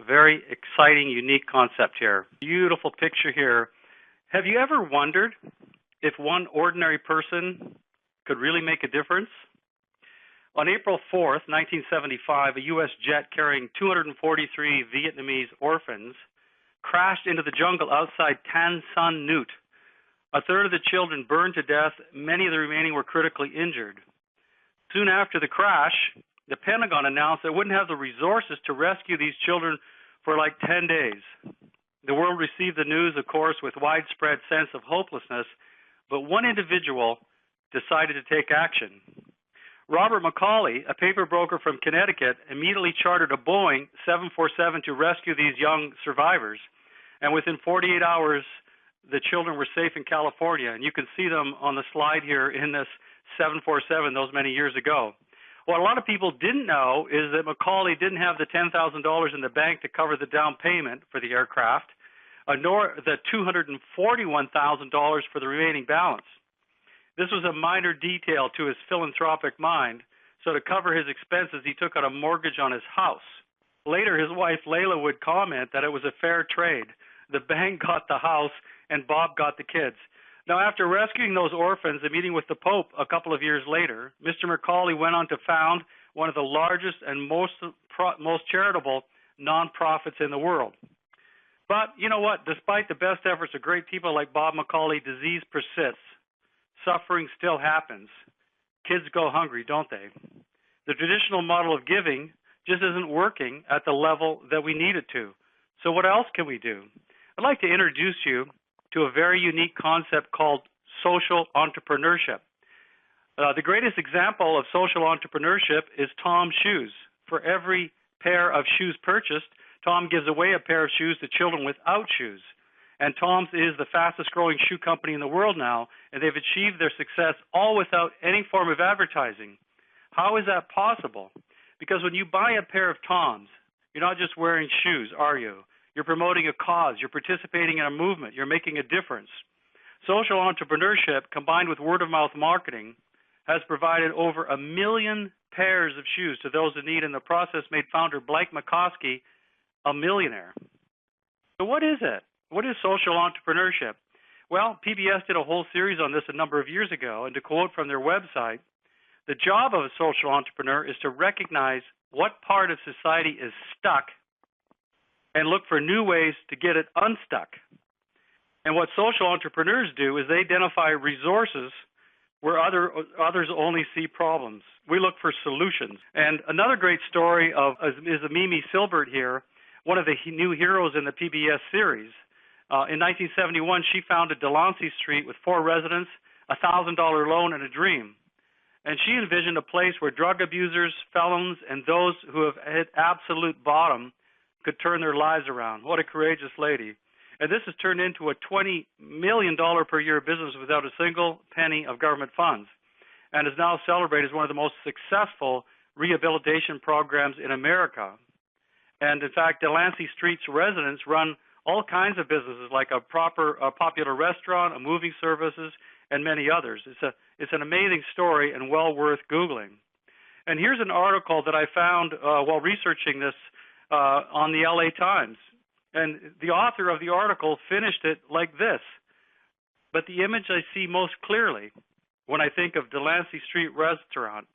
Very exciting, unique concept here. Beautiful picture here. Have you ever wondered if one ordinary person could really make a difference? On April 4th, 1975, a U.S. jet carrying 243 Vietnamese orphans crashed into the jungle outside Tan Son Nhut. A third of the children burned to death. Many of the remaining were critically injured. Soon after the crash, the Pentagon announced it wouldn't have the resources to rescue these children for like 10 days. The world received the news, of course, with widespread sense of hopelessness, but one individual decided to take action. Robert McCauley, a paper broker from Connecticut, immediately chartered a Boeing 747 to rescue these young survivors, and within 48 hours, the children were safe in California, and you can see them on the slide here in this 747 those many years ago. What a lot of people didn't know is that McCauley didn't have the $10,000 in the bank to cover the down payment for the aircraft, nor the $241,000 for the remaining balance. This was a minor detail to his philanthropic mind, so to cover his expenses, he took out a mortgage on his house. Later, his wife Layla would comment that it was a fair trade. The bank got the house, and Bob got the kids. Now, after rescuing those orphans and meeting with the Pope a couple of years later, Mr. McCauley went on to found one of the largest and most charitable nonprofits in the world. But you know what? Despite the best efforts of great people like Bob McCauley, disease persists. Suffering still happens. Kids go hungry, don't they? The traditional model of giving just isn't working at the level that we need it to. So what else can we do? I'd like to introduce you to a very unique concept called social entrepreneurship. The greatest example of social entrepreneurship is Tom's Shoes. For every pair of shoes purchased, Tom gives away a pair of shoes to children without shoes. And Tom's is the fastest growing shoe company in the world now, and they've achieved their success all without any form of advertising. How is that possible? Because when you buy a pair of Tom's, you're not just wearing shoes, are you? You're promoting a cause, you're participating in a movement, you're making a difference. Social entrepreneurship combined with word-of-mouth marketing has provided over 1 million pairs of shoes to those in need, and the process made founder Blake McCoskey a millionaire. So what is it? What is social entrepreneurship? Well, PBS did a whole series on this a number of years ago, and to quote from their website, the job of a social entrepreneur is to recognize what part of society is stuck and look for new ways to get it unstuck. And what social entrepreneurs do is they identify resources where others only see problems. We look for solutions. And another great story is Mimi Silbert here, one of the new heroes in the PBS series. In 1971, she founded Delancey Street with 4 residents, a $1,000 loan, and a dream. And she envisioned a place where drug abusers, felons, and those who have hit absolute bottom could turn their lives around. What a courageous lady. And this has turned into a $20 million per year business without a single penny of government funds, and is now celebrated as one of the most successful rehabilitation programs in America. And in fact, Delancey Street's residents run all kinds of businesses like a popular restaurant, a moving services, and many others. It's an amazing story and well worth Googling. And here's an article that I found while researching this on the LA Times. And the author of the article finished it like this: but the image I see most clearly when I think of Delancey Street Restaurant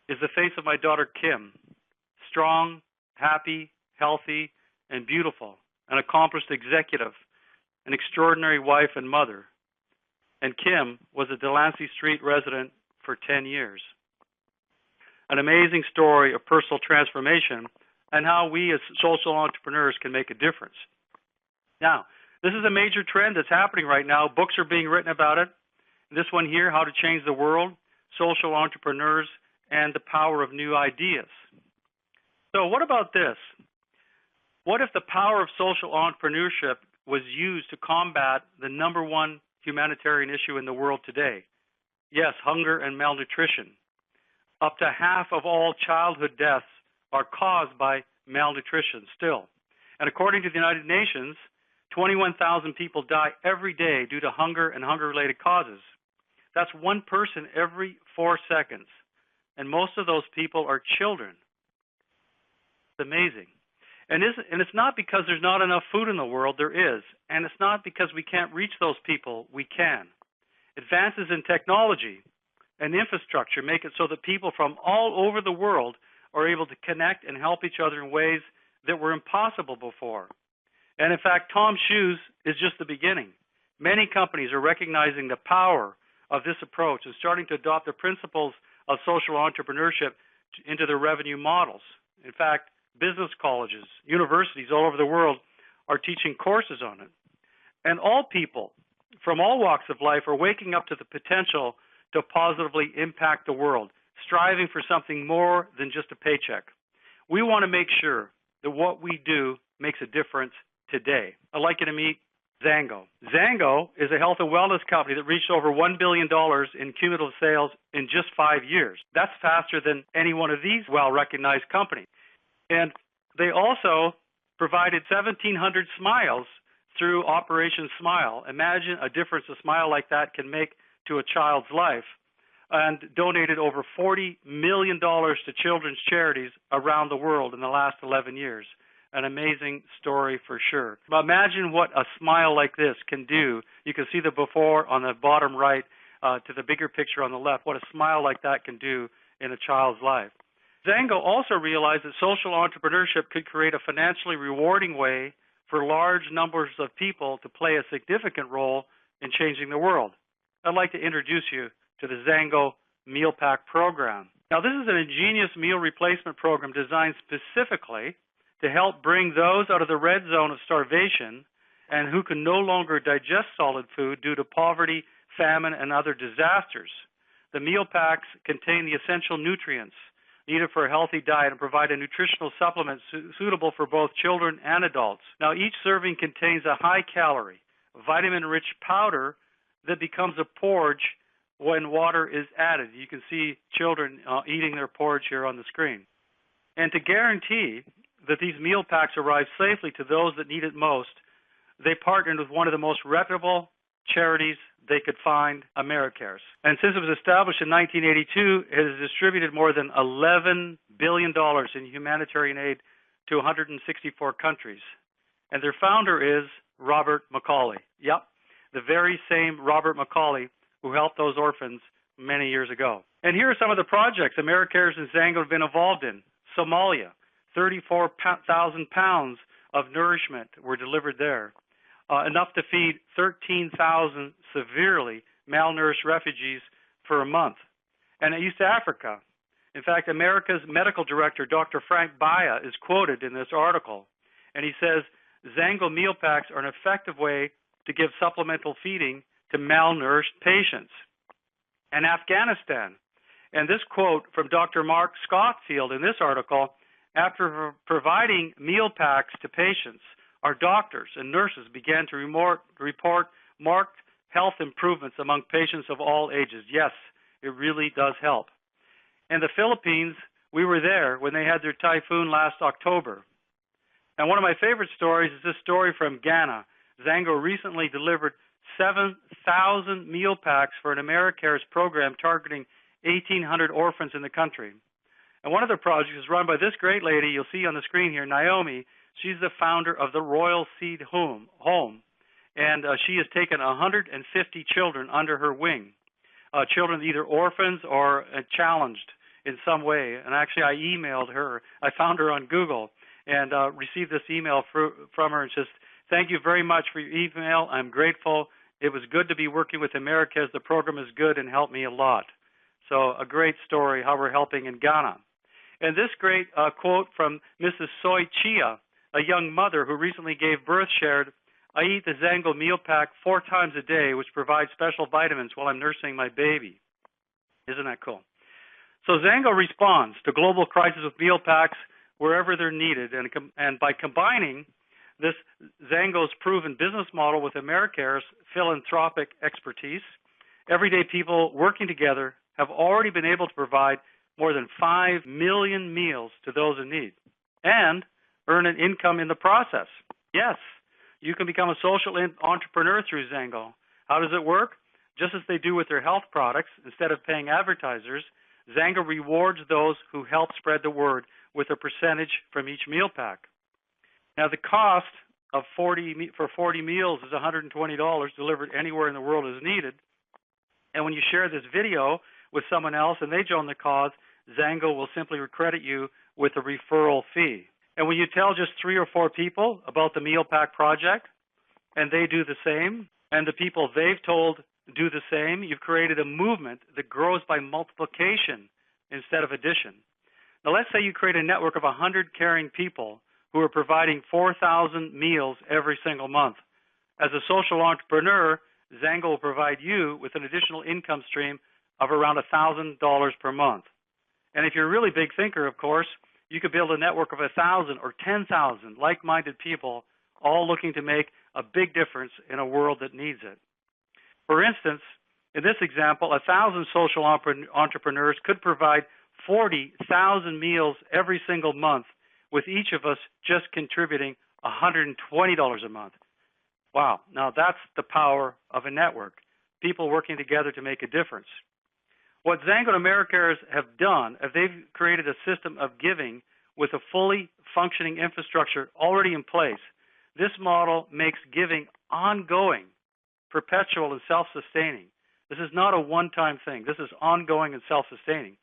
is the face of my daughter Kim, strong, happy, healthy, and beautiful, an accomplished executive, an extraordinary wife and mother. And Kim was a Delancey Street resident for 10 years. An amazing story of personal transformation and how we as social entrepreneurs can make a difference. Now, this is a major trend that's happening right now. Books are being written about it. This one here, How to Change the World, Social Entrepreneurs, and the Power of New Ideas. So what about this? What if the power of social entrepreneurship was used to combat the #1 humanitarian issue in the world today? Yes, hunger and malnutrition. Up to half of all childhood deaths are caused by malnutrition still. And according to the United Nations, 21,000 people die every day due to hunger and hunger-related causes. That's 1 person every 4 seconds. And most of those people are children. It's amazing. And it's not because there's not enough food in the world, there is. And it's not because we can't reach those people, we can. Advances in technology and infrastructure make it so that people from all over the world are able to connect and help each other in ways that were impossible before. And in fact, Tom's Shoes is just the beginning. Many companies are recognizing the power of this approach and starting to adopt the principles of social entrepreneurship into their revenue models. In fact, business colleges, universities all over the world are teaching courses on it. And all people from all walks of life are waking up to the potential to positively impact the world, striving for something more than just a paycheck. We want to make sure that what we do makes a difference today. I'd like you to meet Xango. Xango is a health and wellness company that reached over $1 billion in cumulative sales in just 5 years. That's faster than any one of these well-recognized companies. And they also provided 1,700 smiles through Operation Smile. Imagine a difference a smile like that can make to a child's life, and donated over $40 million to children's charities around the world in the last 11 years. An amazing story for sure. But imagine what a smile like this can do. You can see the before on the bottom right to the bigger picture on the left, what a smile like that can do in a child's life. Xango also realized that social entrepreneurship could create a financially rewarding way for large numbers of people to play a significant role in changing the world. I'd like to introduce you to the Zango Meal Pack Program. Now, this is an ingenious meal replacement program designed specifically to help bring those out of the red zone of starvation and who can no longer digest solid food due to poverty, famine, and other disasters. The meal packs contain the essential nutrients needed for a healthy diet and provide a nutritional supplement suitable for both children and adults. Now, each serving contains a high-calorie, vitamin-rich powder that becomes a porridge when water is added. You can see children eating their porridge here on the screen. And to guarantee that these meal packs arrive safely to those that need it most, they partnered with one of the most reputable charities they could find, AmeriCares. And since it was established in 1982, it has distributed more than $11 billion in humanitarian aid to 164 countries. And their founder is Robert McCauley. Yep, the very same Robert McCauley who helped those orphans many years ago. And here are some of the projects AmeriCares and Zango have been involved in. Somalia, 34,000 pounds of nourishment were delivered there, enough to feed 13,000 severely malnourished refugees for a month. And in East Africa, in fact, America's medical director, Dr. Frank Baya, is quoted in this article, and he says, Zango meal packs are an effective way to give supplemental feeding to malnourished patients. And Afghanistan, and this quote from Dr. Mark Scottfield in this article, after providing meal packs to patients, our doctors and nurses began to report marked health improvements among patients of all ages. Yes, it really does help. In the Philippines, we were there when they had their typhoon last October. And one of my favorite stories is this story from Ghana. Zango recently delivered 7,000 meal packs for an AmeriCares program targeting 1,800 orphans in the country. And one of the projects is run by this great lady you'll see on the screen here, Naomi. She's the founder of the Royal Seed Home, and she has taken 150 children under her wing, children either orphans or challenged in some way. And actually, I emailed her. I found her on Google and received this email from her, and says, thank you very much for your email. I'm grateful. It was good to be working with AmeriCares. The program is good and helped me a lot. So a great story how we're helping in Ghana. And this great quote from Mrs. Soy Chia, a young mother who recently gave birth, shared, I eat the Zango Meal Pack 4 times a day, which provides special vitamins while I'm nursing my baby. Isn't that cool? So Zango responds to global crisis with meal packs wherever they're needed. And by combining this Zango's proven business model with AmeriCare's philanthropic expertise, everyday people working together have already been able to provide more than 5 million meals to those in need and earn an income in the process. Yes, you can become a social entrepreneur through Zango. How does it work? Just as they do with their health products, instead of paying advertisers, Zango rewards those who help spread the word with a percentage from each meal pack. Now, the cost of 40 meals is $120 delivered anywhere in the world as needed. And when you share this video with someone else and they join the cause, Xango will simply credit you with a referral fee. And when you tell just 3 or 4 people about the Meal Pack Project, and they do the same, and the people they've told do the same, you've created a movement that grows by multiplication instead of addition. Now, let's say you create a network of 100 caring people who are providing 4,000 meals every single month. As a social entrepreneur, Xango will provide you with an additional income stream of around $1,000 per month. And if you're a really big thinker, of course, you could build a network of 1,000 or 10,000 like-minded people all looking to make a big difference in a world that needs it. For instance, in this example, 1,000 social entrepreneurs could provide 40,000 meals every single month, with each of us just contributing $120 a month. Wow, now that's the power of a network, people working together to make a difference. What Xango and AmeriCares have done is they've created a system of giving with a fully functioning infrastructure already in place. This model makes giving ongoing, perpetual, and self-sustaining. This is not a one-time thing. This is ongoing and self-sustaining.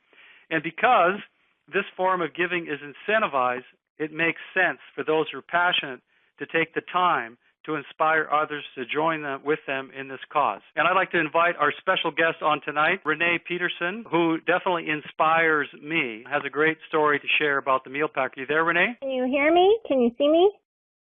And because this form of giving is incentivized, it makes sense for those who are passionate to take the time to inspire others to join with them in this cause. And I'd like to invite our special guest on tonight, Renee Peterson, who definitely inspires me, has a great story to share about the Meal Pack. Are you there, Renee? Can you hear me? Can you see me?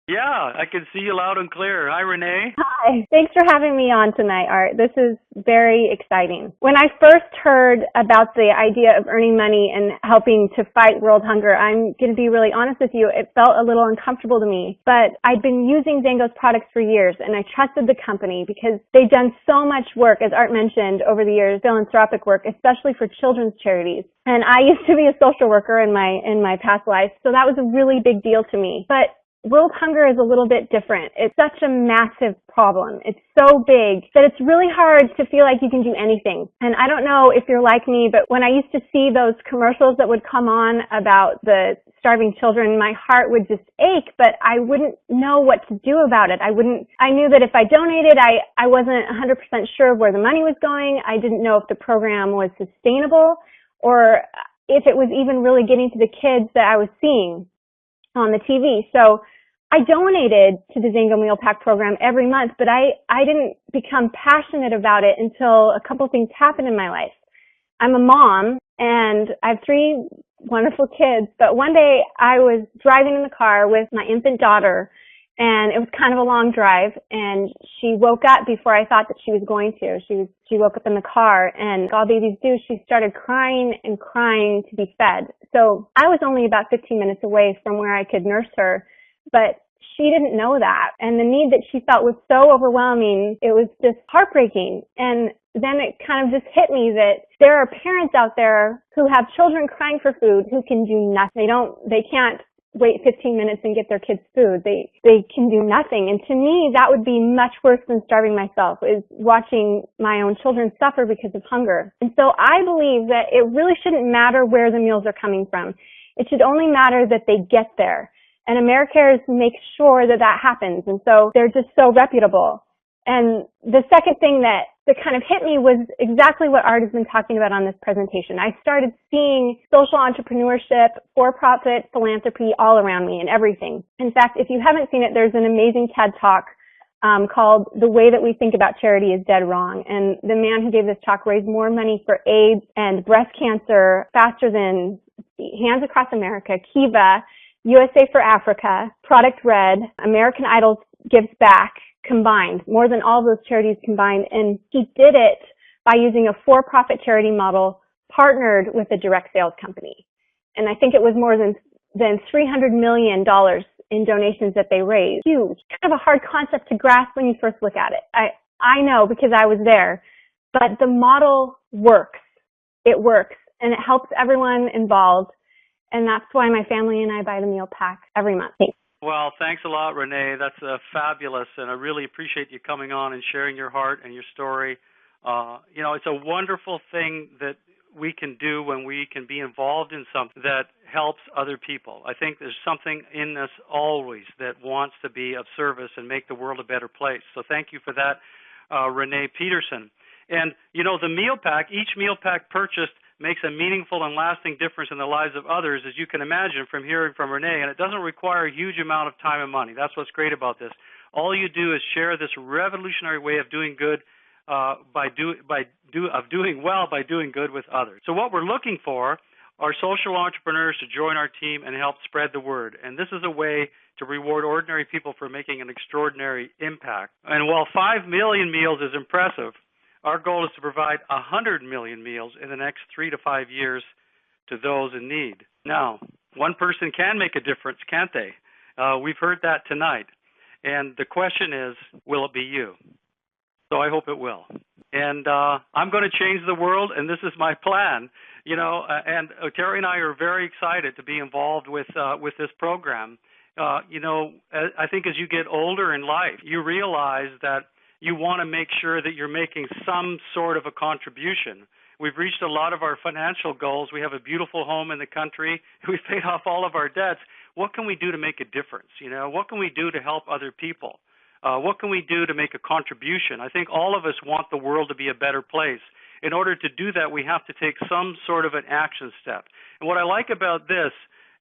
Yeah, I can see you loud and clear. Hi, Renee. Hi. Thanks for having me on tonight, Art. This is very exciting. When I first heard about the idea of earning money and helping to fight world hunger, I'm going to be really honest with you, it felt a little uncomfortable to me. But I'd been using Xango's products for years, and I trusted the company because they've done so much work, as Art mentioned, over the years, philanthropic work, especially for children's charities. And I used to be a social worker in my past life, so that was a really big deal to me. But world hunger is a little bit different. It's such a massive problem. It's so big that it's really hard to feel like you can do anything. And I don't know if you're like me, but when I used to see those commercials that would come on about the starving children, my heart would just ache, but I wouldn't know what to do about it. I knew that if I donated, I wasn't 100% sure where the money was going. I didn't know if the program was sustainable or if it was even really getting to the kids that I was seeing on the TV. So I donated to the Zango Meal Pack Program every month, but I didn't become passionate about it until a couple things happened in my life. I'm a mom, and I have 3 wonderful kids, but one day I was driving in the car with my infant daughter, and it was kind of a long drive, and she woke up before I thought that she was going to. She woke up in the car, and all babies do, she started crying and crying to be fed. So I was only about 15 minutes away from where I could nurse her, but she didn't know that. And the need that she felt was so overwhelming, it was just heartbreaking. And then it kind of just hit me that there are parents out there who have children crying for food who can do nothing. They can't wait 15 minutes and get their kids food. They can do nothing. And to me, that would be much worse than starving myself, is watching my own children suffer because of hunger. And so I believe that it really shouldn't matter where the meals are coming from. It should only matter that they get there. And AmeriCares makes sure that that happens. And so they're just so reputable. And the second thing that kind of hit me was exactly what Art has been talking about on this presentation. I started seeing social entrepreneurship, for-profit philanthropy all around me and everything. In fact, if you haven't seen it, there's an amazing TED Talk called The Way That We Think About Charity is Dead Wrong. And the man who gave this talk raised more money for AIDS and breast cancer faster than Hands Across America, Kiva, USA for Africa, Product Red, American Idol Gives Back combined, more than all those charities combined. And he did it by using a for-profit charity model partnered with a direct sales company. And I think it was more than $300 million in donations that they raised. Huge. Kind of a hard concept to grasp when you first look at it. I know because I was there, but the model works. It works, and it helps everyone involved. And that's why my family and I buy the meal pack every month. Thanks. Well, thanks a lot, Renee. That's fabulous, and I really appreciate you coming on and sharing your heart and your story. It's a wonderful thing that we can do when we can be involved in something that helps other people. I think there's something in us always that wants to be of service and make the world a better place. So thank you for that, Renee Peterson. And, the meal pack, each meal pack purchased makes a meaningful and lasting difference in the lives of others, as you can imagine from hearing from Renee, and it doesn't require a huge amount of time and money. That's what's great about this. All you do is share this revolutionary way of doing good doing well by doing good with others. So what we're looking for are social entrepreneurs to join our team and help spread the word. And this is a way to reward ordinary people for making an extraordinary impact. And while 5 million meals is impressive, our goal is to provide 100 million meals in the next 3 to 5 years to those in need. Now, one person can make a difference, can't they? We've heard that tonight. And the question is, will it be you? So I hope it will. And I'm going to change the world, and this is my plan. And Terry and I are very excited to be involved with this program. I think as you get older in life, you realize that you want to make sure that you're making some sort of a contribution. We've reached a lot of our financial goals. We have a beautiful home in the country. We've paid off all of our debts. What can we do to make a difference? What can we do to help other people? What can we do to make a contribution? I think all of us want the world to be a better place. In order to do that, we have to take some sort of an action step. And what I like about this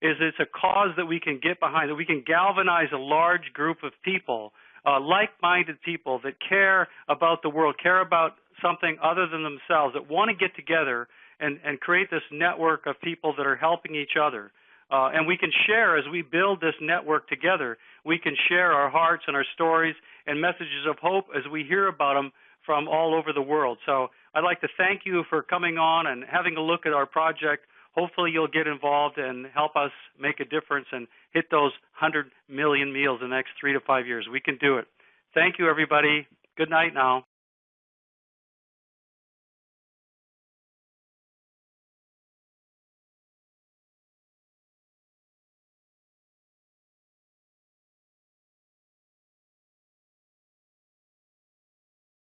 is it's a cause that we can get behind, that we can galvanize a large group of people, like-minded people that care about the world, care about something other than themselves, that want to get together and create this network of people that are helping each other. And we can share, as we build this network together, we can share our hearts and our stories and messages of hope as we hear about them from all over the world. So I'd like to thank you for coming on and having a look at our project. Hopefully you'll get involved and help us make a difference and hit those 100 million meals in the next 3 to 5 years. We can do it. Thank you, everybody. Good night now.